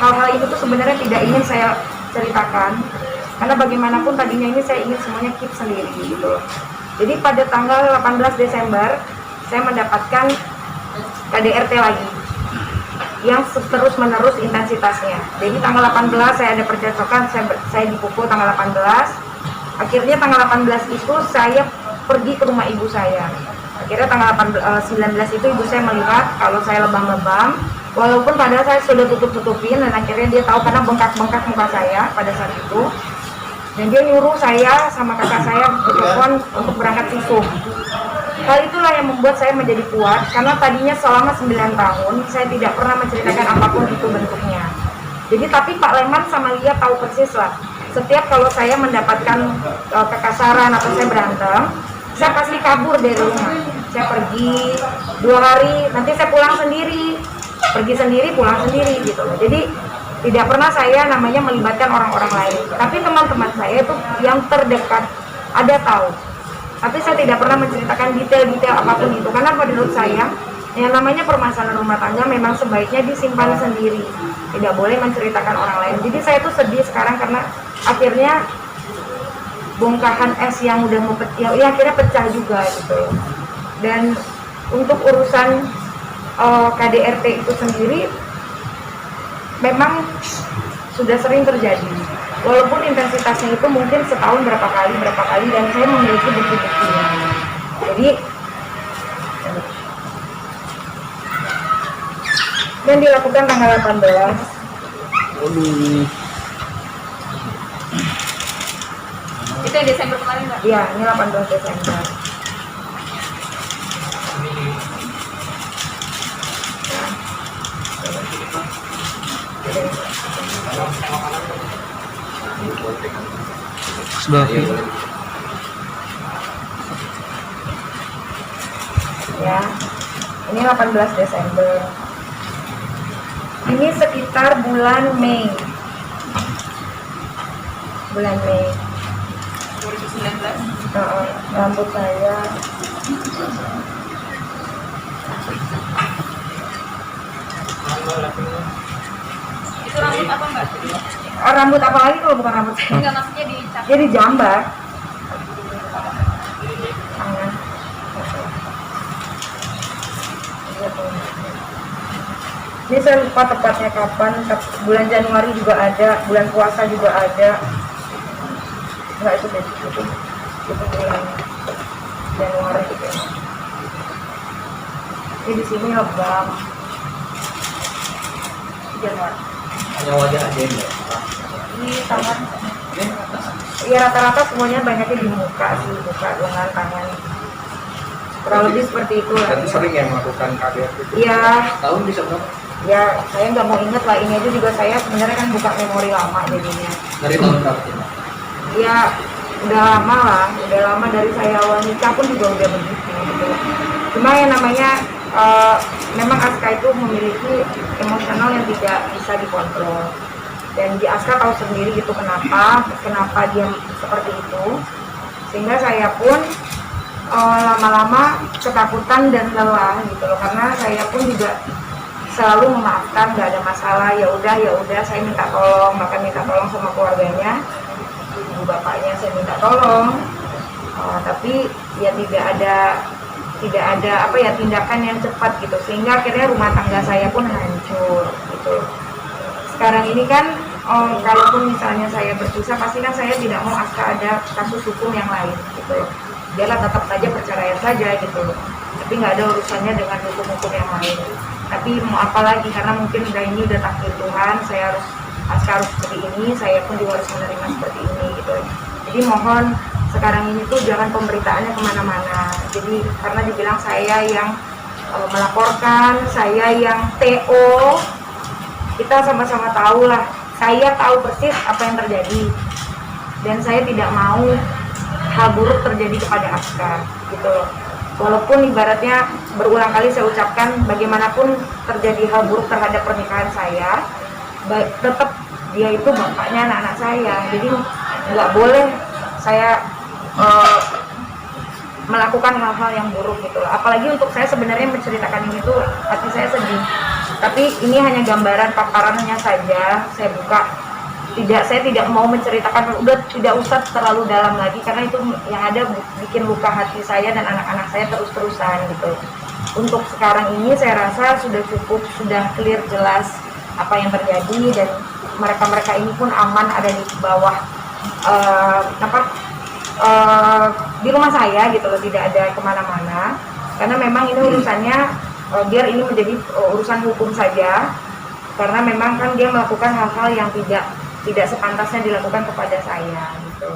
hal-hal itu tuh sebenarnya tidak ingin saya ceritakan, karena bagaimanapun tadinya ini saya ingin semuanya keep sendiri gitu. Jadi pada tanggal 18 Desember saya mendapatkan KDRT lagi yang terus menerus intensitasnya. Jadi tanggal 18 saya ada percakapan, saya dipukul tanggal 18. Akhirnya tanggal 18 itu saya pergi ke rumah ibu saya. Akhirnya tanggal 19 itu ibu saya melihat kalau saya lebam-lebam, walaupun padahal saya sudah tutup-tutupin, dan akhirnya dia tahu karena bengkak-bengkak muka saya pada saat itu. Dan dia nyuruh saya sama kakak saya bertelepon untuk berangkat visum. Hal itulah yang membuat saya menjadi kuat, karena tadinya selama 9 tahun saya tidak pernah menceritakan apapun itu bentuknya. Jadi tapi Pak Leman sama Lia tahu persis lah. Setiap kalau saya mendapatkan kekasaran atau saya berantem, saya pasti kabur dari rumah. Saya pergi 2 hari, nanti saya pulang sendiri, pergi sendiri, pulang sendiri gitu loh. Jadi tidak pernah saya namanya melibatkan orang-orang lain. Tapi teman-teman saya itu yang terdekat ada tahu. Tapi saya tidak pernah menceritakan detail-detail apapun itu, karena menurut saya yang namanya permasalahan rumah tangga memang sebaiknya disimpan sendiri, tidak boleh menceritakan orang lain. Jadi saya tuh sedih sekarang karena akhirnya bongkahan es yang udah mau pecah, ya akhirnya pecah juga gitu. Dan untuk urusan KDRT itu sendiri memang sudah sering terjadi, walaupun intensitasnya itu mungkin setahun berapa kali, dan saya memiliki bukti-buktinya. Jadi dan dilakukan tanggal 18. Itu yang Desember kemarin Mbak? Iya, ini 18 Desember. Sebelah kiri. Ya, ini 18 Desember. Ini sekitar bulan Mei. Bulan Mei. 2019. Rambut saya Itu rambut apa Mbak? rambut apa lagi kalau bukan rambut saya? Enggak, maksudnya dicap. Jadi jambar. Tangan. Ini saya lupa tepatnya kapan, bulan Januari juga ada, bulan puasa juga ada. Enggak, itu bulan Januari gitu. Ini di sini lebam. Januari. Hanya wajah aja ya. Ini tangan. Iya, rata-rata semuanya banyaknya di muka sih, muka, lengan, tangan. Kurang lebih seperti itu lah. Dan sering yang melakukan KDRT itu. Iya. Tahun bisa berapa? Ya, saya nggak mau inget lah, ini aja juga saya sebenarnya kan buka memori lama jadinya. Dari tahun berapa sih? Ya, udah lama lah, udah lama dari saya awal nikah pun juga udah begitu gitu. Cuma yang namanya memang Aska itu memiliki emosional yang tidak bisa dikontrol. Dan di Aska tahu sendiri gitu kenapa dia seperti itu. Sehingga saya pun lama-lama ketakutan dan lelah gitu loh, karena saya pun juga selalu memaafkan, nggak ada masalah, ya udah saya minta tolong, bahkan minta tolong sama keluarganya, ibu bapaknya saya minta tolong, tapi ya tidak ada apa ya tindakan yang cepat gitu, sehingga akhirnya rumah tangga saya pun hancur gitu. Sekarang ini kan kalaupun misalnya saya berpisah, pasti kan saya tidak mau Aska ada kasus hukum yang lain gitu. Dialah tetap saja perceraian saja gitu, tapi nggak ada urusannya dengan hukum-hukum yang lain. Tapi mau apa lagi, karena mungkin ini udah takdir Tuhan, Aska harus seperti ini, saya pun juga harus menerima seperti ini gitu. Jadi mohon sekarang ini tuh jangan pemberitaannya kemana-mana. Jadi karena dibilang saya yang melaporkan, saya yang TO, kita sama-sama tahu lah, saya tahu persis apa yang terjadi, dan saya tidak mau hal buruk terjadi kepada Aska gitu loh. Walaupun ibaratnya berulang kali saya ucapkan, bagaimanapun terjadi hal buruk terhadap pernikahan saya, tetap dia itu bapaknya anak-anak saya. Jadi nggak boleh saya melakukan hal-hal yang buruk gitu loh. Apalagi untuk saya sebenarnya menceritakan ini tuh hati saya sedih. Tapi ini hanya gambaran paparannya saja. Saya tidak mau menceritakan, udah tidak usah terlalu dalam lagi karena itu yang ada bikin luka hati saya dan anak-anak saya terus-terusan gitu. Untuk sekarang ini saya rasa sudah cukup, sudah clear jelas apa yang terjadi dan mereka-mereka ini pun aman ada di bawah di rumah saya gitu loh, tidak ada kemana-mana karena memang ini urusannya biar ini menjadi urusan hukum saja karena memang kan dia melakukan hal-hal yang tidak sepantasnya dilakukan kepada saya gitu.